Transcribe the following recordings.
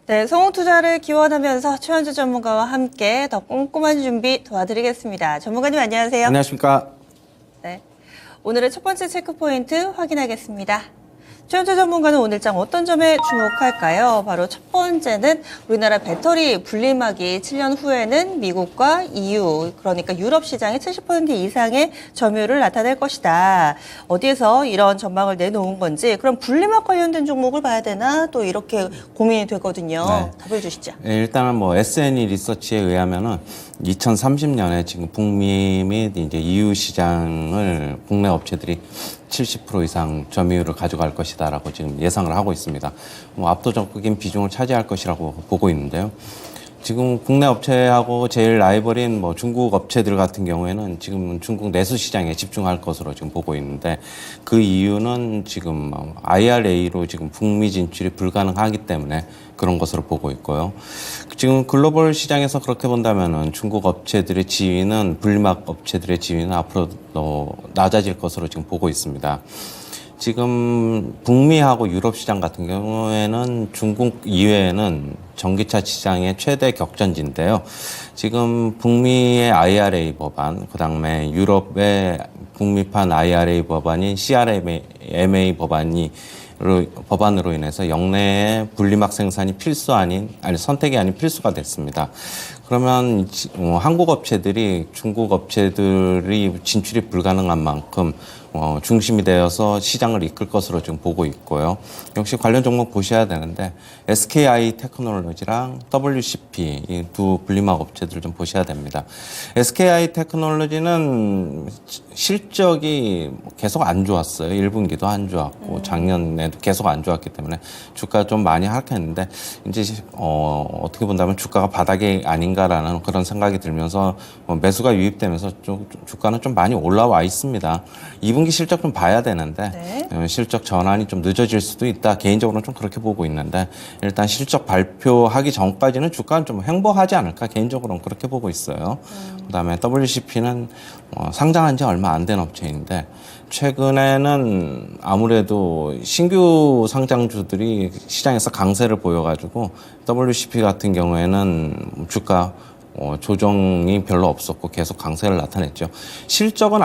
네, 성우투자를 기원하면서 최현주 전문가와 함께 더 꼼꼼한 준비 도와드리겠습니다. 전문가님 안녕하세요. 안녕하십니까. 네, 오늘의 첫 번째 체크포인트 확인하겠습니다. 최현주 전문가는 오늘장 어떤 점에 주목할까요? 바로 첫 번째는 우리나라 배터리 분리막이 7년 후에는 미국과 EU, 그러니까 유럽 시장의 70% 이상의 점유율을 나타낼 것이다. 어디에서 이런 전망을 내놓은 건지, 그럼 분리막 관련된 종목을 봐야 되나? 또 이렇게 고민이 되거든요. 네. 답을 주시죠. 일단은 뭐 SNE 리서치에 의하면은 2030년에 지금 북미 및 이제 EU 시장을 국내 업체들이 70% 이상 점유율을 가져갈 것이다라고 지금 예상을 하고 있습니다. 뭐 압도적인 비중을 차지할 것이라고 보고 있는데요. 지금 국내 업체하고 제일 라이벌인 뭐 중국 업체들 같은 경우에는 지금 중국 내수 시장에 집중할 것으로 지금 보고 있는데, 그 이유는 지금 IRA로 지금 북미 진출이 불가능하기 때문에 그런 것으로 보고 있고요. 지금 글로벌 시장에서 그렇게 본다면은 중국 업체들의 지위는, 분리막 업체들의 지위는 앞으로 더 낮아질 것으로 지금 보고 있습니다. 지금 북미하고 유럽 시장 같은 경우에는 중국 이외에는 전기차 시장의 최대 격전지인데요. 지금 북미의 IRA 법안, 그다음에 유럽의 북미판 IRA 법안인 CRMA 법안으로 인해서 역내에 분리막 생산이 선택이 아닌 필수가 됐습니다. 그러면 한국 업체들이 중국 업체들이 진출이 불가능한 만큼 중심이 되어서 시장을 이끌 것으로 지금 보고 있고요. 역시 관련 종목 보셔야 되는데 SKI 테크놀로지랑 WCP 이 두 분리막 업체들을 좀 보셔야 됩니다. SKI 테크놀로지는 실적이 계속 안 좋았어요. 1분기도 안 좋았고 작년에도 계속 안 좋았기 때문에 주가 좀 많이 하락했는데, 이제 어떻게 본다면 주가가 바닥이 아닌가라는 그런 생각이 들면서 매수가 유입되면서 주가는 좀 많이 올라와 있습니다. 2분기 실적 좀 봐야 되는데 실적 전환이 좀 늦어질 수도 있다. 개인적으로는 좀 그렇게 보고 있는데, 일단 실적 발표하기 전까지는 주가는 좀 횡보하지 않을까, 개인적으로는 그렇게 보고 있어요. 그다음에 WCP는 상장한 지 얼마 안 된 업체인데, 최근에는 아무래도 신규 상장주들이 시장에서 강세를 보여가지고 WCP 같은 경우에는 주가 조정이 별로 없었고 계속 강세를 나타냈죠. 실적은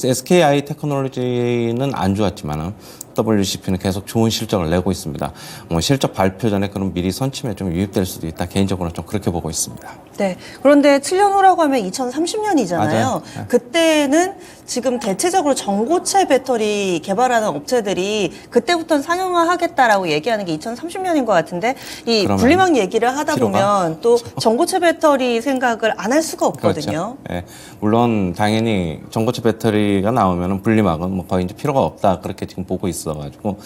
SKI 테크놀로지는 안 좋았지만은 WCP는 계속 좋은 실적을 내고 있습니다. 실적 발표 전에 그럼 미리 선침에 좀 유입될 수도 있다. 개인적으로는 좀 그렇게 보고 있습니다. 네. 그런데 7년 후라고 하면 2030년이잖아요. 맞아요. 네. 그때는 지금 대체적으로 전고체 배터리 개발하는 업체들이 그때부터는 상용화 하겠다라고 얘기하는 게 2030년인 것 같은데, 이 분리막 얘기를 하다 보면 또 전고체 배터리 생각을 안 할 수가 없거든요. 그렇죠. 네. 물론 당연히 전고체 배터리가 나오면은 분리막은 뭐 거의 이제 필요가 없다. 그렇게 지금 보고 있어가지고.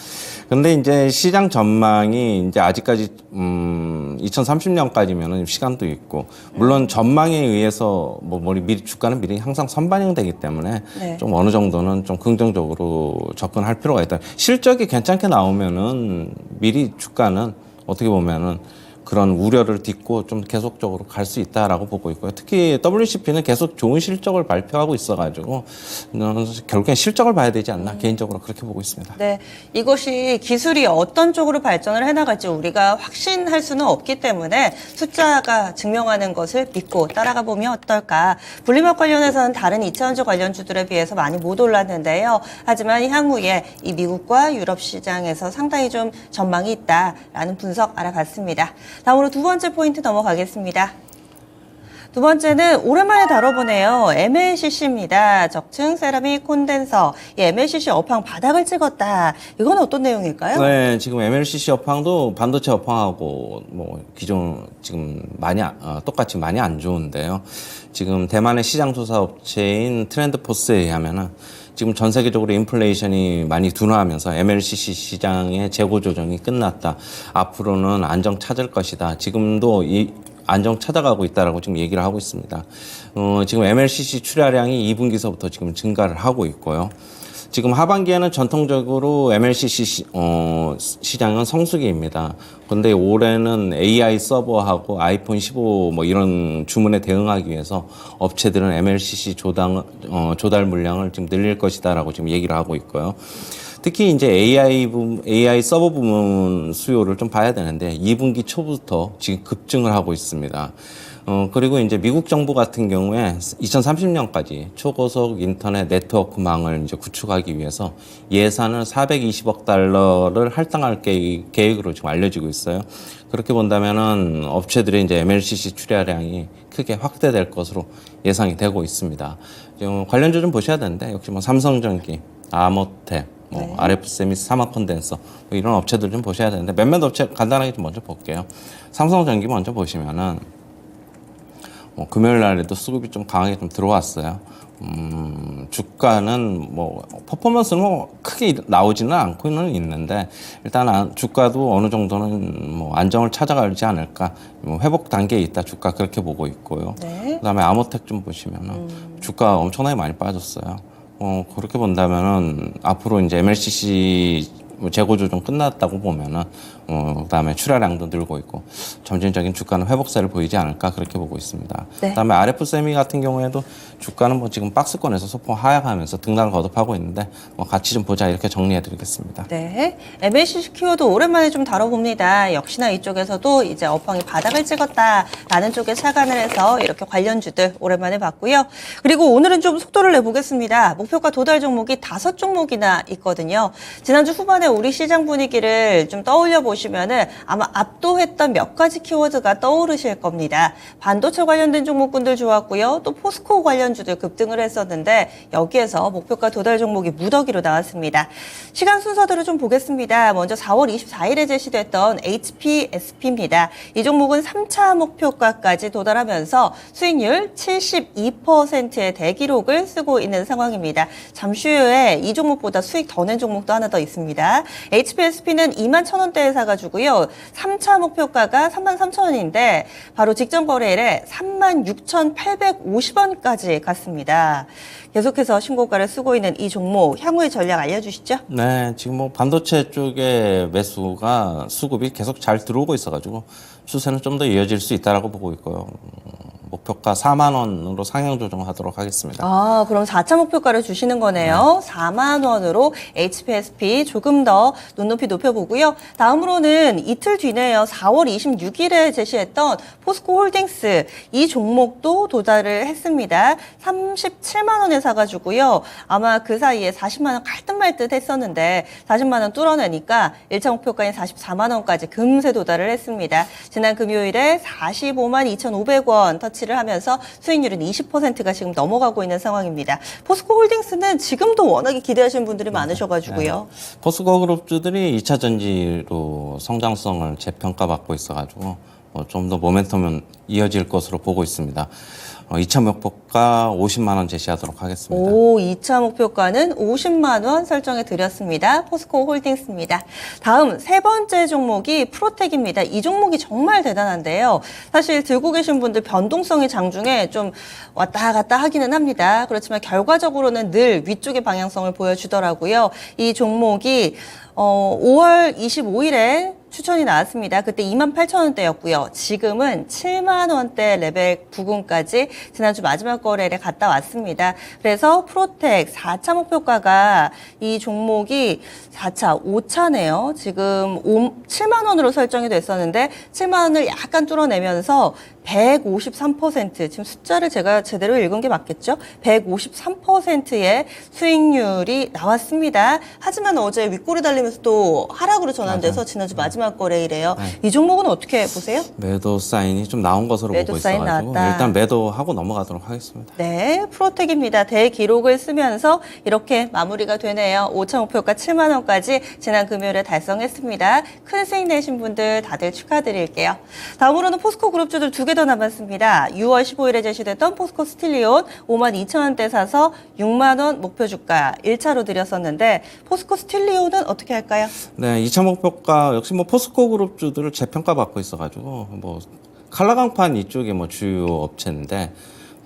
근데 이제 시장 전망이 이제 아직까지 2030년까지면은 시간도 있고, 물론 전망에 의해서 미리 주가는 미리 항상 선반영되기 때문에 좀 어느 정도는 좀 긍정적으로 접근할 필요가 있다. 실적이 괜찮게 나오면은 미리 주가는 어떻게 보면은 그런 우려를 딛고 좀 계속적으로 갈 수 있다라고 보고 있고요. 특히 WCP는 계속 좋은 실적을 발표하고 있어가지고 결국엔 실적을 봐야 되지 않나, 개인적으로 그렇게 보고 있습니다. 네, 이것이 기술이 어떤 쪽으로 발전을 해나갈지 우리가 확신할 수는 없기 때문에 숫자가 증명하는 것을 믿고 따라가 보면 어떨까. 분리막 관련해서는 다른 2차원주 관련주들에 비해서 많이 못 올랐는데요. 하지만 향후에 이 미국과 유럽 시장에서 상당히 좀 전망이 있다라는 분석 알아봤습니다. 다음으로 두 번째 포인트 넘어가겠습니다. 두 번째는 오랜만에 다뤄보네요. MLCC입니다. 적층 세라믹 콘덴서. 이 MLCC 업황 바닥을 찍었다. 이건 어떤 내용일까요? 네, 지금 MLCC 업황도 반도체 업황하고 기존 지금 똑같이 많이 안 좋은데요. 지금 대만의 시장 조사 업체인 트렌드포스에 의하면은 지금 전 세계적으로 인플레이션이 많이 둔화하면서 MLCC 시장의 재고 조정이 끝났다. 앞으로는 안정 찾을 것이다. 지금도 이 안정 찾아가고 있다라고 지금 얘기를 하고 있습니다. 지금 MLCC 출하량이 2분기서부터 지금 증가를 하고 있고요. 지금 하반기에는 전통적으로 MLCC 시장은 성수기입니다. 그런데 올해는 AI 서버하고 아이폰 15 이런 주문에 대응하기 위해서 업체들은 MLCC 조달 물량을 지금 늘릴 것이다라고 지금 얘기를 하고 있고요. 특히 이제 AI 서버 부문 수요를 좀 봐야 되는데 2분기 초부터 지금 급증을 하고 있습니다. 그리고 이제 미국 정부 같은 경우에 2030년까지 초고속 인터넷 네트워크망을 이제 구축하기 위해서 예산을 420억 달러를 할당할 계획으로 지금 알려지고 있어요. 그렇게 본다면은 업체들의 이제 MLCC 출하량이 크게 확대될 것으로 예상이 되고 있습니다. 지금 관련주 좀 보셔야 되는데 역시 뭐 삼성전기, 아모텍, 뭐 RF세미스, 사마콘덴서 뭐 이런 업체들 좀 보셔야 되는데 몇몇 업체 간단하게 좀 먼저 볼게요. 삼성전기 먼저 보시면은 금요일 날에도 수급이 좀 강하게 좀 들어왔어요. 주가는 뭐 퍼포먼스는 뭐 크게 나오지는 않고는 있는데 일단 주가도 어느 정도는 뭐 안정을 찾아가지 않을까, 뭐 회복 단계에 있다 주가 그렇게 보고 있고요. 네. 그다음에 아모텍 좀 보시면은 주가 엄청나게 많이 빠졌어요. 그렇게 본다면은 앞으로 이제 MLCC 재고 조정 끝났다고 보면은 그다음에 출하량도 늘고 있고 점진적인 주가는 회복세를 보이지 않을까 그렇게 보고 있습니다. 네. 그다음에 RF세미 같은 경우에도 주가는 뭐 지금 박스권에서 소폭 하락하면서 등락을 거듭하고 있는데 뭐 같이 좀 보자 이렇게 정리해드리겠습니다. 네, MLCC 키워드 오랜만에 좀 다뤄봅니다. 역시나 이쪽에서도 이제 업황이 바닥을 찍었다라는 쪽에 착안을 해서 이렇게 관련주들 오랜만에 봤고요. 그리고 오늘은 좀 속도를 내보겠습니다. 목표가 도달 종목이 5종목이나 있거든요. 지난주 후반에 우리 시장 분위기를 좀 떠올려 보시면은 아마 압도했던 몇 가지 키워드가 떠오르실 겁니다. 반도체 관련된 종목군들 좋았고요. 또 포스코 관련주들 급등을 했었는데 여기에서 목표가 도달 종목이 무더기로 나왔습니다. 시간 순서대로 좀 보겠습니다. 먼저 4월 24일에 제시됐던 HPSP입니다. 이 종목은 3차 목표가까지 도달하면서 수익률 72%의 대기록을 쓰고 있는 상황입니다. 잠시 후에 이 종목보다 수익 더 낸 종목도 하나 더 있습니다. HPSP는 21,000원대에 사가지고요. 3차 목표가가 33,000원인데 바로 직전 거래일에 36,850원까지 갔습니다. 계속해서 신고가를 쓰고 있는 이 종목 향후의 전략 알려주시죠. 네, 지금 뭐 반도체 쪽에 수급이 계속 잘 들어오고 있어가지고 추세는 좀 더 이어질 수 있다라고 보고 있고요. 목표가 4만 원으로 상향 조정하도록 하겠습니다. 아, 그럼 4차 목표가를 주시는 거네요. 4만 원으로 HPSP 조금 더 눈높이 높여보고요. 다음으로는 이틀 뒤네요. 4월 26일에 제시했던 포스코 홀딩스 이 종목도 도달을 했습니다. 37만 원에 사가지고요. 아마 그 사이에 40만 원 갈 듯 말 듯 했었는데 40만 원 뚫어내니까 1차 목표가인 44만 원까지 금세 도달을 했습니다. 지난 금요일에 45만 2,500원 터치를 하면서 수익률은 20%가 지금 넘어가고 있는 상황입니다. 포스코 홀딩스는 지금도 워낙에 기대하시는 분들이 많으셔가지고요. 네. 포스코 그룹주들이 2차 전지로 성장성을 재평가받고 있어가지고 좀 더 모멘텀은 이어질 것으로 보고 있습니다. 2차 목표가 50만 원 제시하도록 하겠습니다. 오, 2차 목표가는 50만 원 설정해 드렸습니다. 포스코 홀딩스입니다. 다음 세 번째 종목이 프로텍입니다. 이 종목이 정말 대단한데요. 사실 들고 계신 분들 변동성이 장중에 좀 왔다 갔다 하기는 합니다. 그렇지만 결과적으로는 늘 위쪽의 방향성을 보여주더라고요. 이 종목이 5월 25일에 추천이 나왔습니다. 그때 28,000원대였고요. 지금은 7만 원대 레벨 부근까지 지난주 마지막 거래일에 갔다 왔습니다. 그래서 프로텍 4차 목표가가 이 종목이 4차, 5차네요. 지금 7만 원으로 설정이 됐었는데 7만 원을 약간 뚫어내면서 153%, 지금 숫자를 제가 제대로 읽은 게 맞겠죠? 153%의 수익률이 나왔습니다. 하지만 어제 윗골이 달리면서 또 하락으로 전환돼서 지난주 마지막 거래일이에요. 이 종목은 어떻게 보세요? 매도 사인이 좀 나온 것으로 매도 보고 사인 있어가지고 나왔다. 일단 매도하고 넘어가도록 하겠습니다. 네, 프로텍입니다. 대기록을 쓰면서 이렇게 마무리가 되네요. 5차 목표가 7만 원까지 지난 금요일에 달성했습니다. 큰 수익 내신 분들 다들 축하드릴게요. 다음으로는 포스코 그룹주들 두 개 더 남았습니다. 6월 15일에 제시됐던 포스코 스틸리온 52,000원대 사서 6만 원 목표 주가 1차로 드렸었는데 포스코 스틸리온은 어떻게 할까요? 네, 2차 목표가 역시 뭐 포스코 그룹주들을 재평가받고 있어가지고 뭐 칼라강판 이쪽이 뭐 주요 업체인데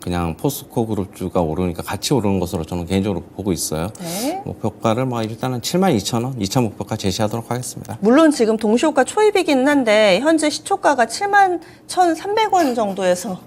그냥 포스코 그룹주가 오르니까 같이 오르는 것으로 저는 개인적으로 보고 있어요. 네. 목표가를 뭐 일단은 72,000원 2차 목표가 제시하도록 하겠습니다. 물론 지금 동시호가 초입이기는 한데 현재 시초가가 71,300원 정도에서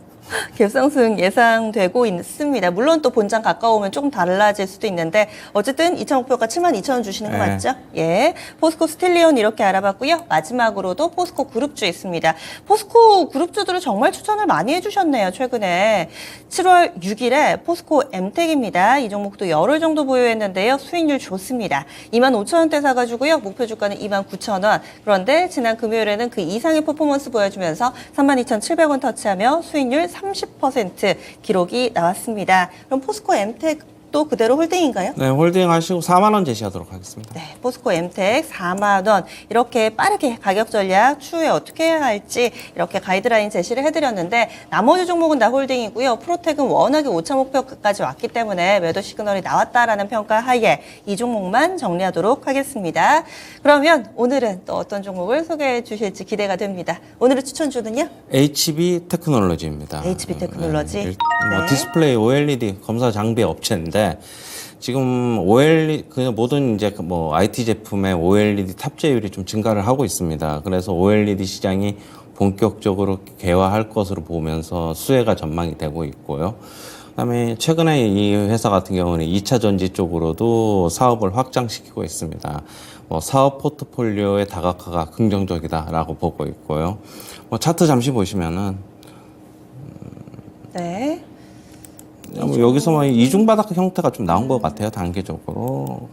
갭상승 예상되고 있습니다. 물론 또 본장 가까우면 조금 달라질 수도 있는데 어쨌든 2차 목표가 72,000원 주시는 거 네. 맞죠? 예. 포스코 스틸리온 이렇게 알아봤고요. 마지막으로도 포스코 그룹주 있습니다. 포스코 그룹주들을 정말 추천을 많이 해주셨네요. 최근에 7월 6일에 포스코 엠텍입니다. 이 종목도 열흘 정도 보유했는데요. 수익률 좋습니다. 25,000원대 사가지고요. 목표 주가는 29,000원. 그런데 지난 금요일에는 그 이상의 퍼포먼스 보여주면서 32,700원 터치하며 수익률 30% 기록이 나왔습니다. 그럼 포스코 엠텍도 그대로 홀딩인가요? 네, 홀딩 하시고 4만 원 제시하도록 하겠습니다. 네, 포스코 엠텍 4만 원 이렇게 빠르게 가격 전략 추후에 어떻게 해야 할지 이렇게 가이드라인 제시를 해드렸는데 나머지 종목은 다 홀딩이고요. 프로텍은 워낙에 5차 목표까지 왔기 때문에 매도 시그널이 나왔다라는 평가 하에 이 종목만 정리하도록 하겠습니다. 그러면 오늘은 또 어떤 종목을 소개해 주실지 기대가 됩니다. 오늘의 추천주는요? HB 테크놀로지입니다. HB 테크놀로지. 뭐 네. 디스플레이 OLED 검사 장비 업체인데 지금 OLED 그 모든 이제 뭐 IT 제품의 OLED 탑재율이 좀 증가를 하고 있습니다. 그래서 OLED 시장이 본격적으로 개화할 것으로 보면서 수혜가 전망이 되고 있고요. 그다음에 최근에 이 회사 같은 경우는 2차 전지 쪽으로도 사업을 확장시키고 있습니다. 뭐 사업 포트폴리오의 다각화가 긍정적이다라고 보고 있고요. 뭐 차트 잠시 보시면은 네. 뭐 여기서 뭐 이중바닥 형태가 좀 나온 것 같아요. 단기적으로.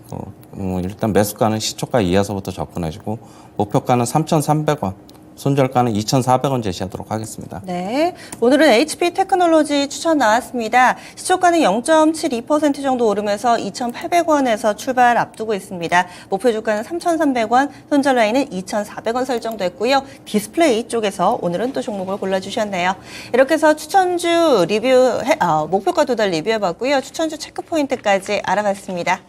일단 매수가는 시초가 이하서부터 접근하시고 목표가는 3,300원, 손절가는 2,400원 제시하도록 하겠습니다. 네, 오늘은 HP 테크놀로지 추천 나왔습니다. 시초가는 0.72% 정도 오르면서 2,800원에서 출발 앞두고 있습니다. 목표 주가는 3,300원, 손절 라인은 2,400원 설정됐고요. 디스플레이 쪽에서 오늘은 또 종목을 골라주셨네요. 이렇게 해서 추천주 리뷰, 목표가 도달 리뷰해봤고요. 추천주 체크포인트까지 알아봤습니다.